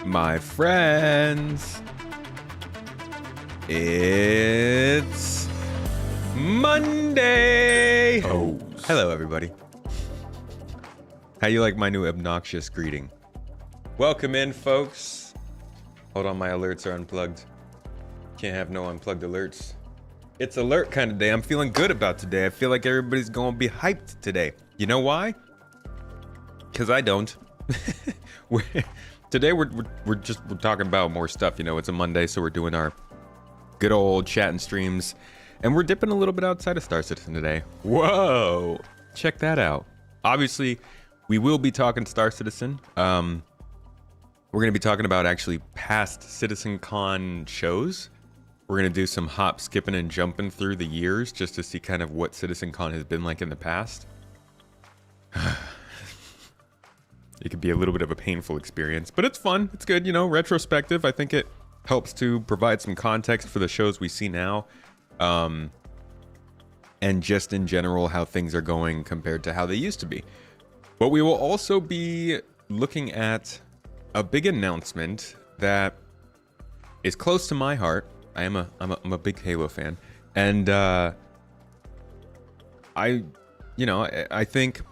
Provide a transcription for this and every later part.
My friends, it's Monday. Oh, hello everybody. How you like my new obnoxious greeting? Welcome in, folks. Hold on, my alerts are unplugged. Can't have no unplugged alerts. It's alert kind of day. I'm feeling good about today. I feel like everybody's gonna be hyped today. You know why? Because I don't. Today we're talking about more stuff. You know, it's a Monday, so we're doing our good old chat and streams, and we're dipping a little bit outside of Star Citizen today. Whoa, check that out. Obviously, we will be talking Star Citizen. We're going to be talking about actually past CitizenCon shows. We're going to do some hop, skipping, and jumping through the years just to see kind of what CitizenCon has been like in the past. It could be a little bit of a painful experience, but it's fun. It's good, you know, retrospective. I think it helps to provide some context for the shows we see now. And just in general, how things are going compared to how they used to be. But we will also be looking at a big announcement that is close to my heart. I'm a big Halo fan. And I think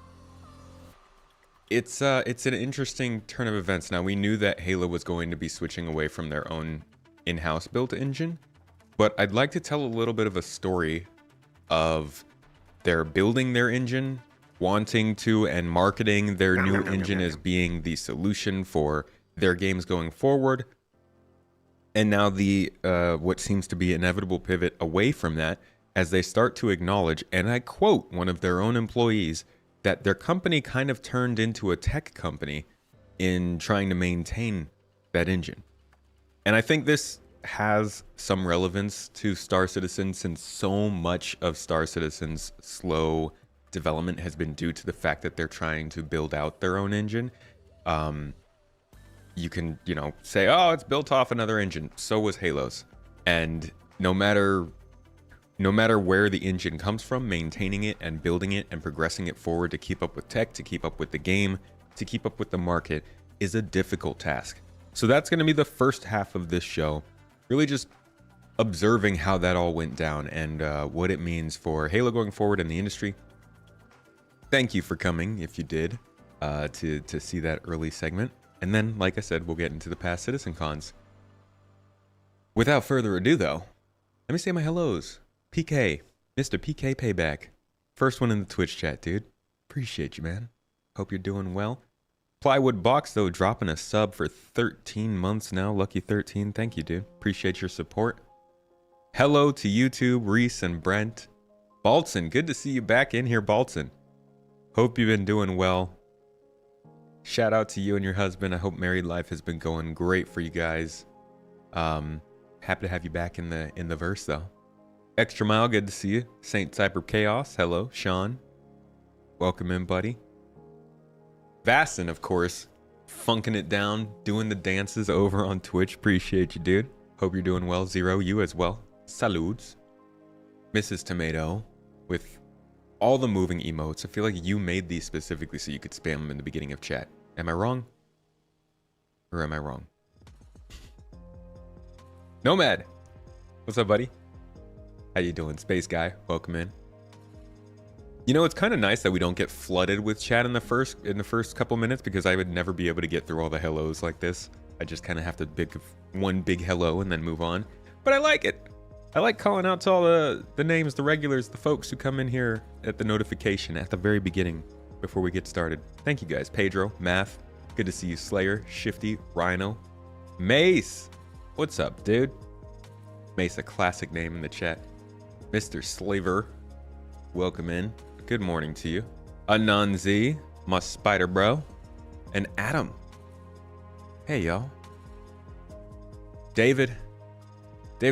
it's an interesting turn of events. Now, we knew that Halo was going to be switching away from their own in-house built engine, but I'd like to tell a little bit of a story of their building their engine, wanting to and marketing their new engine as being the solution for their games going forward, and now the what seems to be inevitable pivot away from that as they start to acknowledge, and I quote one of their own employees, that their company kind of turned into a tech company in trying to maintain that engine. And I think this has some relevance to Star Citizen, since so much of Star Citizen's slow development has been due to the fact that they're trying to build out their own engine. You can, say, oh, it's built off another engine. So was Halo's. And no matter where the engine comes from, maintaining it and building it and progressing it forward to keep up with tech, to keep up with the game, to keep up with the market is a difficult task. So that's going to be the first half of this show, really just observing how that all went down and what it means for Halo going forward in the industry. Thank you for coming, if you did, to see that early segment. And then, like I said, we'll get into the past CitizenCons. Without further ado, though, let me say my hellos. PK, Mr. PK Payback. First one in the Twitch chat, dude. Appreciate you, man. Hope you're doing well. Plywood Box, though, dropping a sub for 13 months now. Lucky 13. Thank you, dude. Appreciate your support. Hello to YouTube, Reese and Brent. Baltzen, good to see you back in here, Baltzen. Hope you've been doing well. Shout out to you and your husband. I hope married life has been going great for you guys. Happy to have you back in the verse, though. Extra Mile, good to see you. Saint Cyber Chaos, hello. Sean, welcome in, buddy. Vassin, of course, funking it down, doing the dances over on Twitch. Appreciate you, dude. Hope you're doing well. Zero, you as well. Salutes. Mrs. Tomato, with all the moving emotes. I feel like you made these specifically so you could spam them in the beginning of chat. Am I wrong? Or am I wrong? Nomad, what's up, buddy? How you doing, Space Guy? Welcome in. You know, it's kind of nice that we don't get flooded with chat in the first couple minutes, because I would never be able to get through all the hellos like this. I just kind of have to one big hello and then move on. But I like it. I like calling out to all the names, the regulars, the folks who come in here at the notification at the very beginning before we get started. Thank you guys. Pedro, Math, good to see you. Slayer, Shifty, Rhino, Mace. What's up, dude? Mace, a classic name in the chat. Mr. Slaver, welcome in. Good morning to you. Ananzi, my spider bro, and Adam. Hey, y'all. David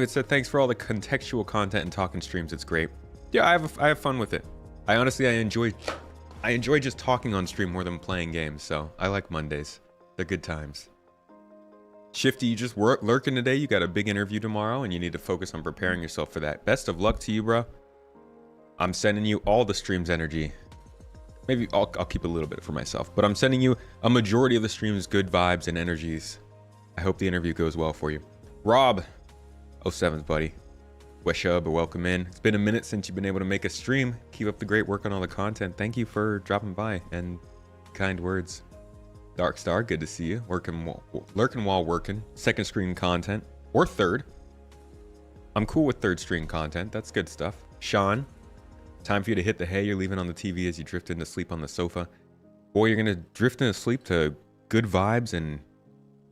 said, thanks for all the contextual content and talking streams. It's great. Yeah, I have fun with it. I enjoy just talking on stream more than playing games, so I like Mondays. They're good times. Shifty, you just lurking today. You got a big interview tomorrow, and you need to focus on preparing yourself for that. Best of luck to you, bro. I'm sending you all the stream's energy. Maybe I'll keep a little bit for myself, but I'm sending you a majority of the stream's good vibes and energies I hope the interview goes well for you. Rob, 07's buddy. Weshub, welcome in. It's been a minute since you've been able to make a stream. Keep up the great work on all the content. Thank you for dropping by and kind words. Dark Star, good to see you. Lurking while working. Second screen content. Or third. I'm cool with third screen content. That's good stuff. Sean, time for you to hit the hay you're leaving on the TV as you drift into sleep on the sofa. Boy, you're going to drift into sleep to good vibes and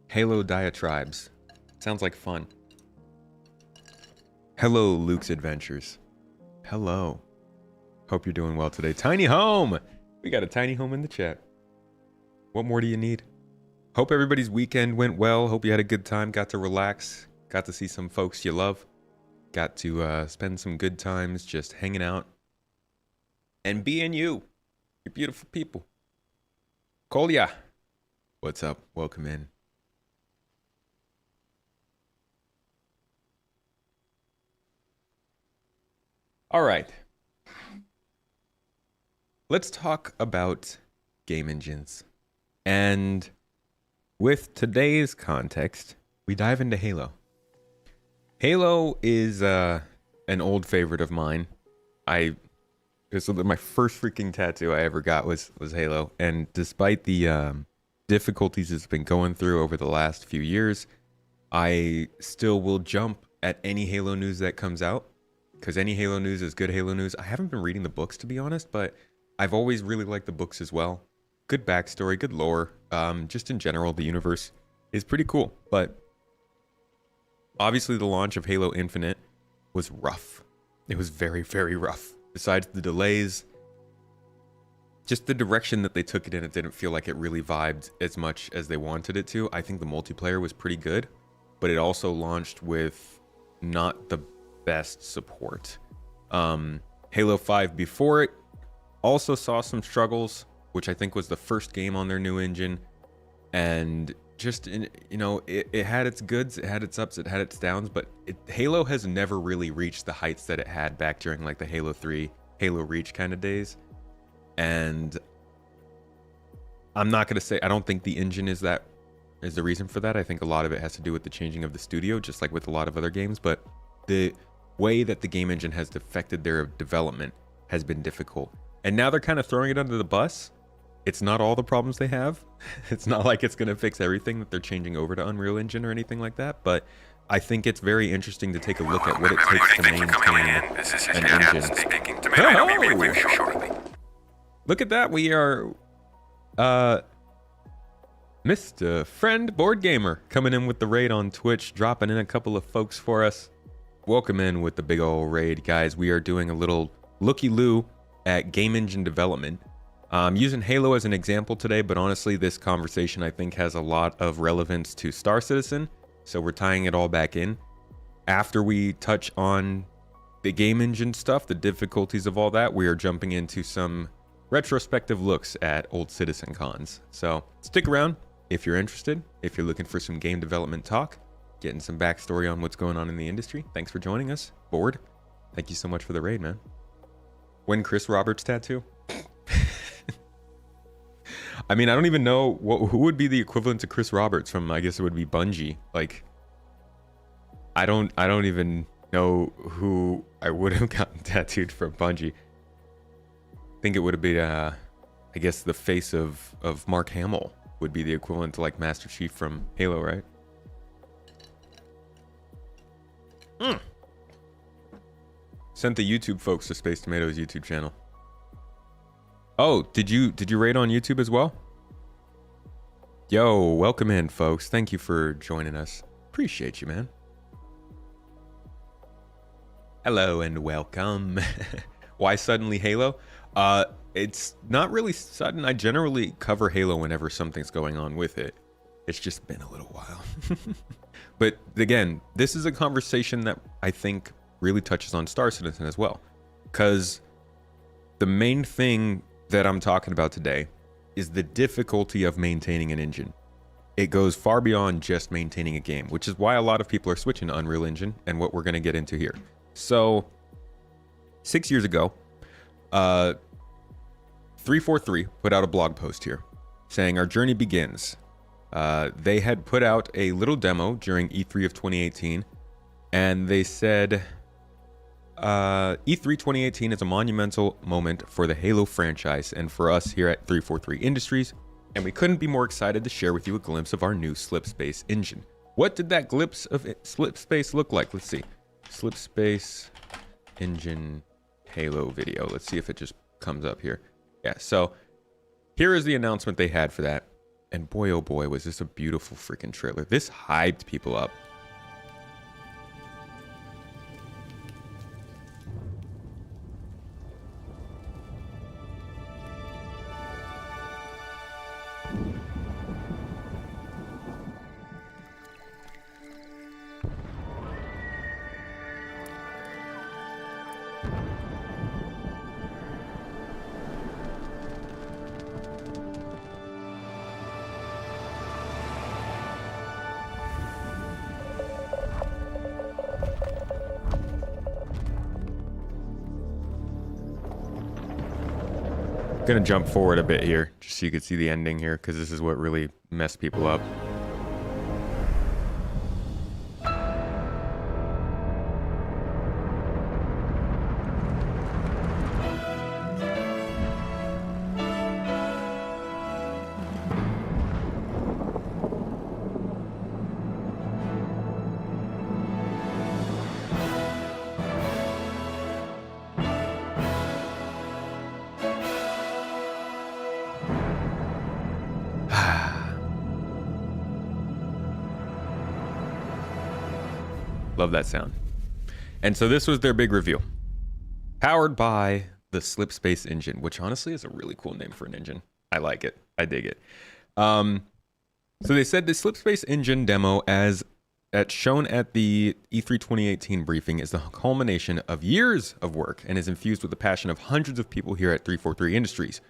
Halo diatribes. Sounds like fun. Hello, Luke's Adventures. Hello. Hope you're doing well today. Tiny Home! We got a tiny home in the chat. What more do you need? Hope everybody's weekend went well. Hope you had a good time. Got to relax. Got to see some folks you love. Got to spend some good times just hanging out. And being you. You're beautiful people. Kolya. What's up? Welcome in. All right. Let's talk about game engines. And with today's context, we dive into Halo. Halo is an old favorite of mine. So my first freaking tattoo I ever got was Halo. And despite the difficulties it's been going through over the last few years, I still will jump at any Halo news that comes out. Because any Halo news is good Halo news. I haven't been reading the books, to be honest, but I've always really liked the books as well. Good backstory, good lore. Just in general, the universe is pretty cool. But obviously the launch of Halo Infinite was rough. It was very, very rough. Besides the delays, just the direction that they took it in, it didn't feel like it really vibed as much as they wanted it to. I think the multiplayer was pretty good, but it also launched with not the best support. Halo 5 before it also saw some struggles, which I think was the first game on their new engine, and just it had its goods, it had its ups, it had its downs, but Halo has never really reached the heights that it had back during like the Halo 3 Halo Reach kind of days. And I'm not going to say I don't think the engine is the reason for that. I think a lot of it has to do with the changing of the studio, just like with a lot of other games, but the way that the game engine has affected their development has been difficult. And now they're kind of throwing it under the bus. It's not all the problems they have. It's not like it's going to fix everything that they're changing over to Unreal Engine or anything like that. But I think it's very interesting to take a look at what it takes to maintain an engine. Look at that. We are Mr. Friend Board Gamer coming in with the raid on Twitch, dropping in a couple of folks for us. Welcome in with the big old raid, guys. We are doing a little looky-loo at game engine development. I'm using Halo as an example today, but honestly, this conversation I think has a lot of relevance to Star Citizen, so we're tying it all back in. After we touch on the game engine stuff, the difficulties of all that, we are jumping into some retrospective looks at old CitizenCons. So stick around if you're interested, if you're looking for some game development talk, getting some backstory on what's going on in the industry. Thanks for joining us. Board, thank you so much for the raid, man. When Chris Roberts tattoo? I mean, I don't even know who would be the equivalent to Chris Roberts from, I guess it would be Bungie. Like, I don't even know who I would have gotten tattooed from Bungie. I think it would have been, I guess the face of Mark Hamill would be the equivalent to like Master Chief from Halo, right? Sent the YouTube folks to Space Tomatoes YouTube channel. Oh, did you raid on YouTube as well? Yo, welcome in, folks. Thank you for joining us. Appreciate you, man. Hello and welcome. Why suddenly Halo? It's not really sudden. I generally cover Halo whenever something's going on with it. It's just been a little while. But again, this is a conversation that I think really touches on Star Citizen as well. Because the main thing that I'm talking about today is the difficulty of maintaining an engine. It goes far beyond just maintaining a game, which is why a lot of people are switching to Unreal Engine and what we're going to get into here. So 6 years ago, 343 put out a blog post here saying our journey begins They had put out a little demo during E3 of 2018, and they said, E3 2018 is a monumental moment for the Halo franchise and for us here at 343 Industries, and we couldn't be more excited to share with you a glimpse of our new Slipspace engine. What did that glimpse of Slipspace look like? Let's see. Slipspace engine Halo video. Let's see if it just comes up here. Yeah, so here is the announcement they had for that. And boy, oh boy, was this a beautiful freaking trailer. This hyped people up. Gonna jump forward a bit here just so you can see the ending here, because this is what really messed people up. Love that sound. And so this was their big reveal. Powered by the Slipspace engine, which honestly is a really cool name for an engine. I like it. I dig it. So they said the Slipspace engine demo as shown at the E3 2018 briefing is the culmination of years of work and is infused with the passion of hundreds of people here at 343 Industries.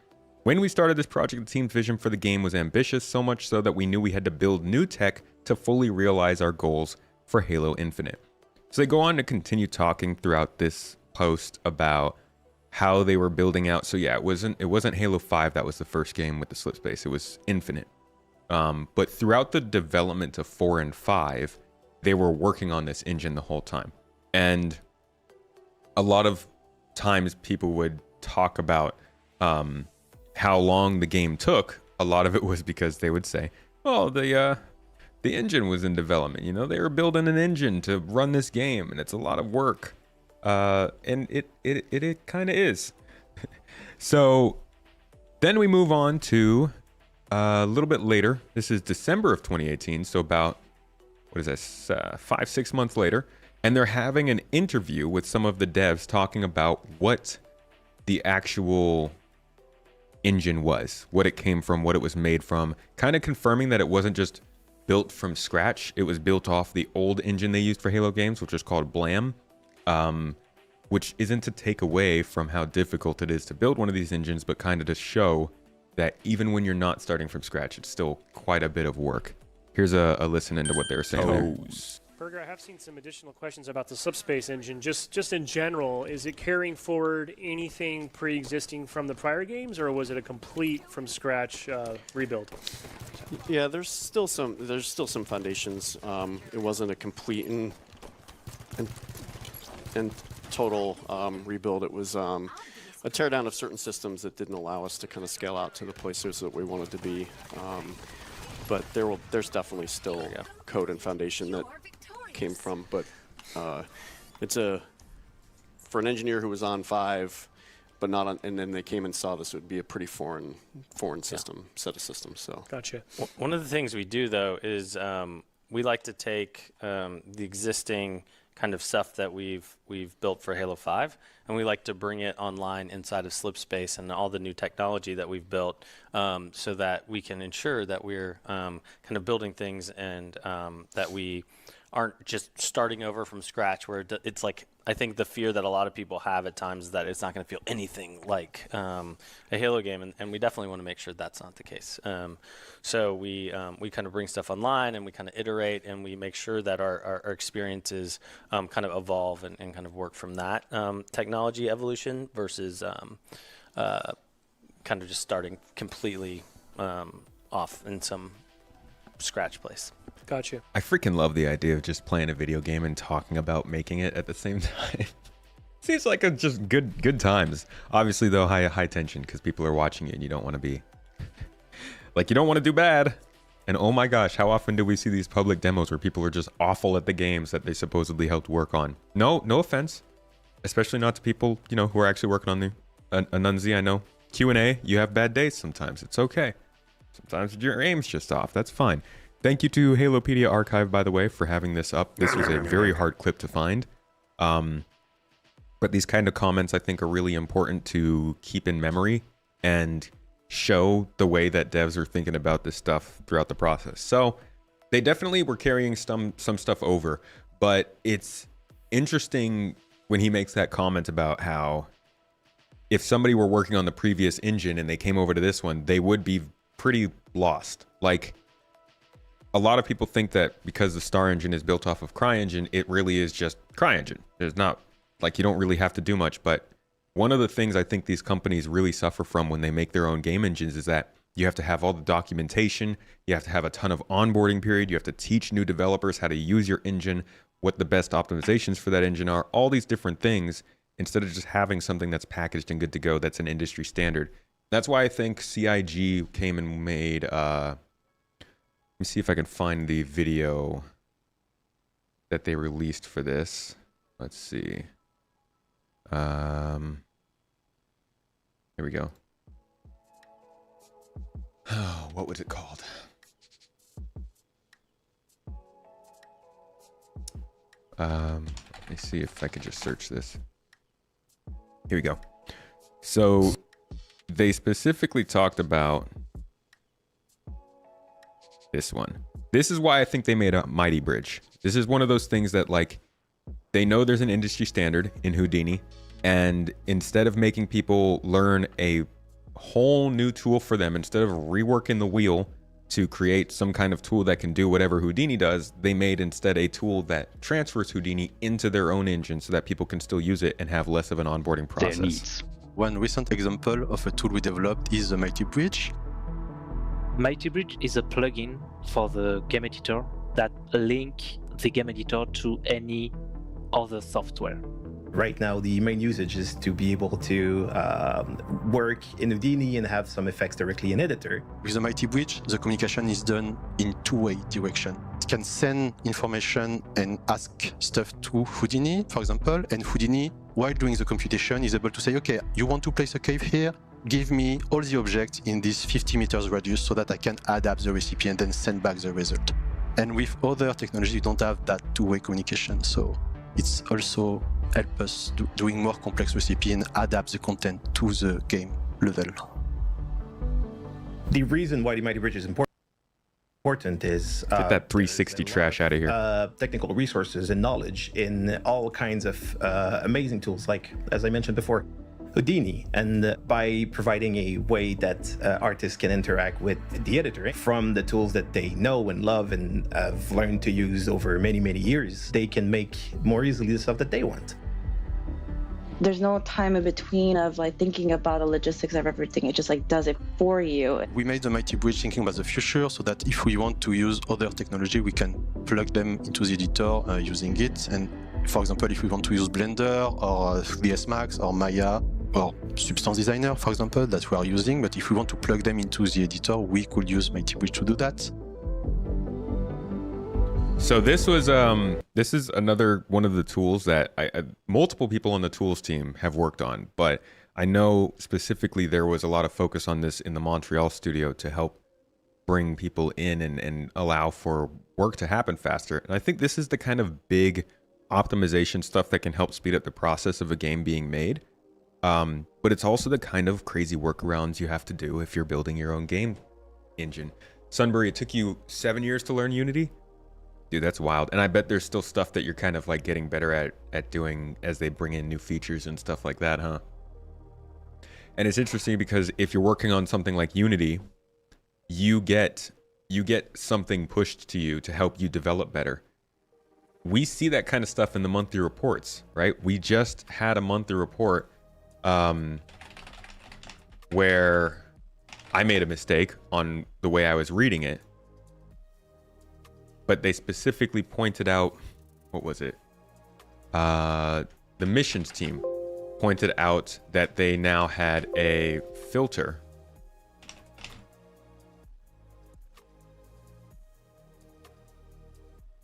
When we started this project, the team's vision for the game was ambitious, so much so that we knew we had to build new tech to fully realize our goals for Halo Infinite. So they go on to continue talking throughout this post about how they were building out. So yeah, it wasn't Halo 5 that was the first game with the Slipspace. It was Infinite. But throughout the development of 4 and 5, they were working on this engine the whole time. And a lot of times people would talk about how long the game took. A lot of it was because they would say, oh, the engine was in development. You know, they were building an engine to run this game, and it's a lot of work. And it kind of is. So then we move on to a little bit later. This is December of 2018. So about, what is this, 5-6 months later. And they're having an interview with some of the devs talking about what the actual engine was, what it came from, what it was made from, kind of confirming that it wasn't just built from scratch. It was built off the old engine they used for Halo games, which was called Blam, which isn't to take away from how difficult it is to build one of these engines, but kind of to show that even when you're not starting from scratch, it's still quite a bit of work. Here's a listen into what they were saying there. Berger, I have seen some additional questions about the Slipspace engine. Just in general, is it carrying forward anything pre-existing from the prior games, or was it a complete from scratch rebuild? Yeah, there's still some foundations. It wasn't a complete and total rebuild. It was a teardown of certain systems that didn't allow us to kind of scale out to the places that we wanted to be. But there's definitely still code and foundation that came from, but it's for an engineer who was on 5, but not on, and then they came and saw this, it would be a pretty foreign system, set of systems. So gotcha. One of the things we do though is we like to take the existing kind of stuff that we've built for Halo 5, and we like to bring it online inside of Slipspace and all the new technology that we've built, so that we can ensure that we're kind of building things and that we aren't just starting over from scratch, where it's like, I think the fear that a lot of people have at times is that it's not going to feel anything like a Halo game, and we definitely want to make sure that's not the case. So we kind of bring stuff online, and we kind of iterate, and we make sure that our experiences kind of evolve and kind of work from that technology evolution versus kind of just starting completely off in some scratch place. Gotcha. I freaking love the idea of just playing a video game and talking about making it at the same time. Seems like a just good times. Obviously, though, high tension because people are watching it and you don't want to be like, you don't want to do bad. And oh my gosh, how often do we see these public demos where people are just awful at the games that they supposedly helped work on? No offense, especially not to people, you know, who are actually working on the Anunzi. I know Q&A, you have bad days sometimes. It's okay. Sometimes your aim's just off. That's fine. Thank you to Halopedia Archive, by the way, for having this up. This was a very hard clip to find. But these kind of comments, I think, are really important to keep in memory and show the way that devs are thinking about this stuff throughout the process. So they definitely were carrying some stuff over, but it's interesting when he makes that comment about how if somebody were working on the previous engine and they came over to this one, they would be pretty lost. Like, a lot of people think that because the Star engine is built off of CryEngine, it really is just CryEngine. There's not, like, you don't really have to do much. But one of the things I think these companies really suffer from when they make their own game engines is that you have to have all the documentation, you have to have a ton of onboarding period, you have to teach new developers how to use your engine, what the best optimizations for that engine are, all these different things, instead of just having something that's packaged and good to go that's an industry standard. That's why I think CIG came and made, let me see if I can find the video that they released for this. Let's see. Here we go. Oh, what was it called? Let me see if I could just search this. Here we go. So they specifically talked about this one. This is why I think they made a Mighty Bridge. This is one of those things that, like, they know there's an industry standard in Houdini, and instead of making people learn a whole new tool for them, instead of reworking the wheel to create some kind of tool that can do whatever Houdini does, they made instead a tool that transfers Houdini into their own engine so that people can still use it and have less of an onboarding Their process. needs. One recent example of a tool we developed is the Mighty Bridge. Mighty Bridge is a plugin for the game editor that link the game editor to any other software. Right now, the main usage is to be able to work in Houdini and have some effects directly in editor. With the Mighty Bridge, the communication is done in two-way direction. It can send information and ask stuff to Houdini, for example, and Houdini, while doing the computation, is able to say, okay, you want to place a cave here? Give me all the objects in this 50 meters radius so that I can adapt the recipe and then send back the result. And with other technology, you don't have that two-way communication. So it's also help us doing more complex recipe and adapt the content to the game level. The reason why the Mighty Bridge is important is Get that 360 trash out of here. technical resources and knowledge in all kinds of amazing tools, like, as I mentioned before, Houdini. And by providing a way that artists can interact with the editor from the tools that they know and love and have learned to use over many, many years, they can make more easily the stuff that they want. There's no time in between of like thinking about the logistics of everything. It just like does it for you. We made the Mighty Bridge thinking about the future so that if we want to use other technology, we can plug them into the editor using it. And for example, if we want to use Blender or 3ds Max or Maya or Substance Designer, for example, that we are using, but if we want to plug them into the editor, we could use Mighty Bridge to do that. So this was this is another one of the tools that multiple people on the tools team have worked on, but I know specifically there was a lot of focus on this in the Montreal studio to help bring people in and allow for work to happen faster. And I think this is the kind of big optimization stuff that can help speed up the process of a game being made. But it's also the kind of crazy workarounds you have to do if you're building your own game engine. Sunbury, it took you 7 years to learn Unity? Dude, that's wild. And I bet there's still stuff that you're kind of like getting better at doing as they bring in new features and stuff like that, huh? And it's interesting because if you're working on something like Unity, you get something pushed to you to help you develop better. We see that kind of stuff in the monthly reports, right? We just had a monthly report where I made a mistake on the way I was reading it. but they specifically pointed out, what was it? The missions team pointed out that they now had a filter.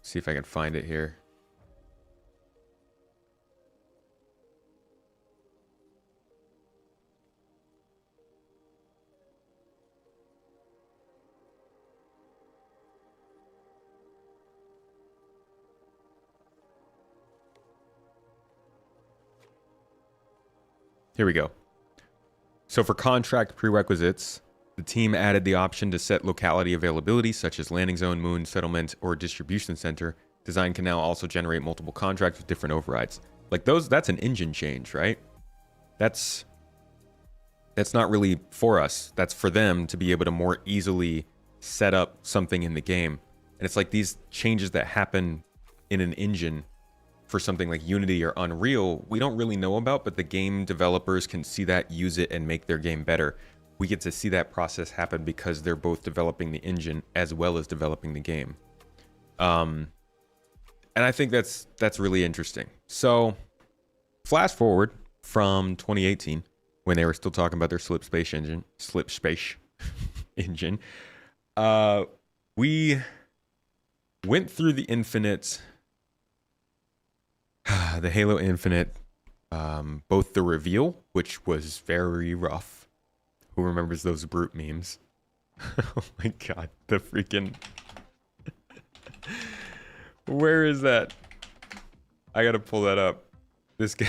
See if I can find it here. Here we go. So for contract prerequisites, the team added the option to set locality availability, such as landing zone, moon, settlement, or distribution center. Design can now also generate multiple contracts with different overrides. Like those, that's an engine change, right? That's not really for us. That's for them to be able to more easily set up something in the game. And it's like these changes that happen in an engine for something like Unity or Unreal, we don't really know about, but the game developers can see that, use it, and make their game better. We get to see that process happen because they're both developing the engine as well as developing the game. And I think that's really interesting. So flash forward from 2018 when they were still talking about their Slipspace engine. We went through the Infinite, the Halo Infinite, both the reveal, which was very rough. Who remembers those brute memes? Oh my god, the freaking... Where is that? I gotta pull that up. This guy...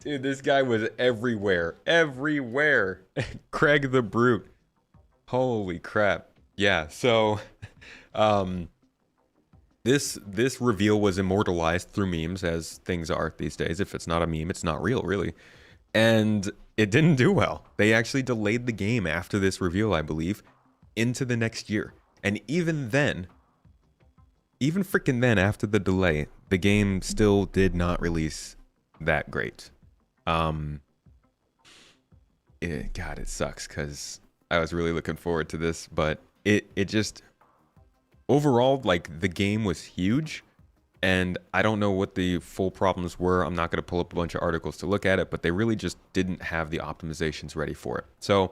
Dude, this guy was everywhere. Everywhere. Craig the Brute. Holy crap. Yeah, so... This reveal was immortalized through memes, as things are these days. If it's not a meme, it's not real, really. And it didn't do well. They actually delayed the game after this reveal, I believe, into the next year. And even then, even freaking then, after the delay, the game still did not release that great. God, it sucks because I was really looking forward to this, but it just... Overall, like, the game was huge, and I don't know what the full problems were. I'm not going to pull up a bunch of articles to look at it, but they really just didn't have the optimizations ready for it. So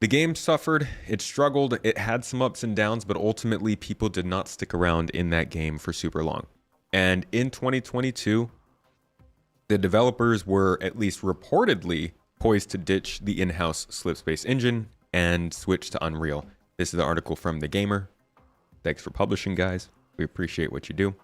the game suffered, it struggled, it had some ups and downs, but ultimately people did not stick around in that game for super long. And in 2022, the developers were at least reportedly poised to ditch the in-house Slipspace engine and switch to Unreal. This is the article from The Gamer. Thanks for publishing, guys. We appreciate what you do.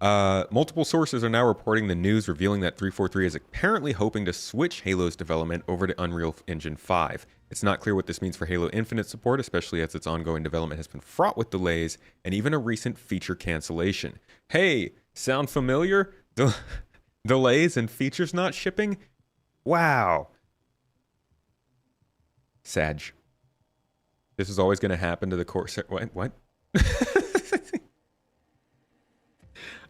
Multiple sources are now reporting the news revealing that 343 is apparently hoping to switch Halo's development over to Unreal Engine 5. It's not clear what this means for Halo Infinite support, especially as its ongoing development has been fraught with delays and even a recent feature cancellation. Hey, sound familiar? Delays and features not shipping? Wow. Sag. This is always going to happen to the Corsair. What?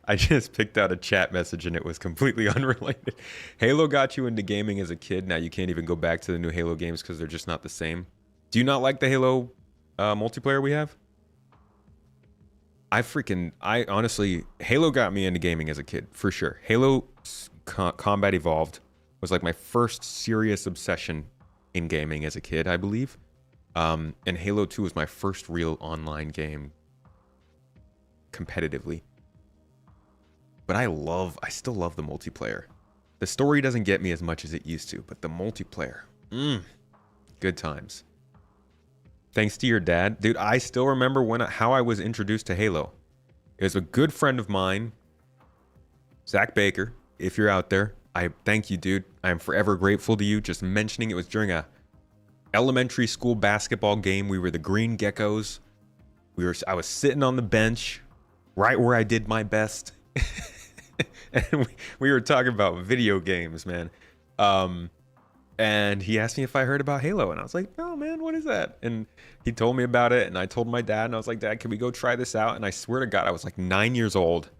I just picked out a chat message and it was completely unrelated. Halo got you into gaming as a kid. Now you can't even go back to the new Halo games because they're just not the same. Do you not like the Halo multiplayer we have? I honestly, Halo got me into gaming as a kid, for sure. Halo Combat Evolved was like my first serious obsession in gaming as a kid, I believe. And Halo 2 was my first real online game competitively. But I still love the multiplayer. The story doesn't get me as much as it used to, but the multiplayer, good times. Thanks to your dad. Dude, I still remember how I was introduced to Halo. It was a good friend of mine, Zach Baker. If you're out there, I thank you, dude. I am forever grateful to you. Just mentioning it was during a elementary school basketball game. We were the Green Geckos. I was sitting on the bench, right where I did my best. And we were talking about video games, man. And he asked me if I heard about Halo, and I was like, "No, man, what is that?" And he told me about it, and I told my dad, and I was like, "Dad, can we go try this out?" And I swear to God, I was like 9 years old,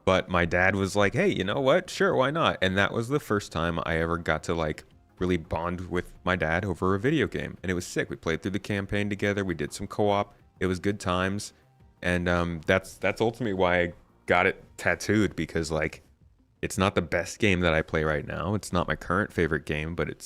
but my dad was like, "Hey, you know what? Sure, why not?" And that was the first time I ever got to like really bond with my dad over a video game, and it was sick. We played through the campaign together. We did some co-op. It was good times, and that's ultimately why I got it tattooed, because like it's not the best game that I play right now. It's not my current favorite game, but it's